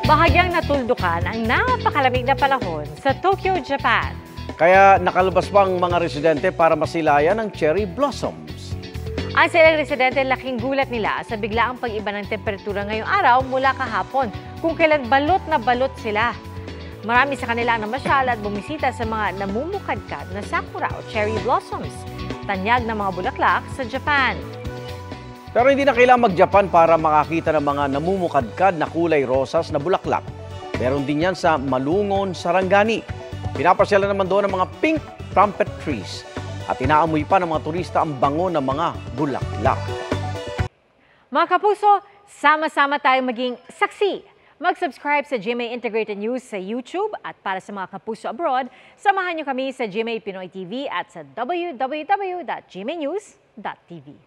Bahagyang natuldukan ang napakalamig na panahon sa Tokyo, Japan. Kaya nakalabas pa ang mga residente para masilayan ng cherry blossoms. Ang silang residente laking gulat nila sa biglaang pag-iba ng temperatura ngayong araw mula kahapon kung kailan balot na balot sila. Marami sa kanila ang namasyal at bumisita sa mga namumukadkad na sakura o cherry blossoms, tanyag ng mga bulaklak sa Japan. Pero hindi na kailangan mag-Japan para makakita ng mga namumukadkad na kulay rosas na bulaklak. Meron din yan sa Malungon, Sarangani. Pinapasyalan naman doon ang mga pink trumpet trees. At inaamoy pa ng mga turista ang bango ng mga bulaklak. Mga kapuso, sama-sama tayong maging saksi. Mag-subscribe sa GMA Integrated News sa YouTube at para sa mga kapuso abroad, samahan niyo kami sa GMA Pinoy TV at sa www.gmanews.tv.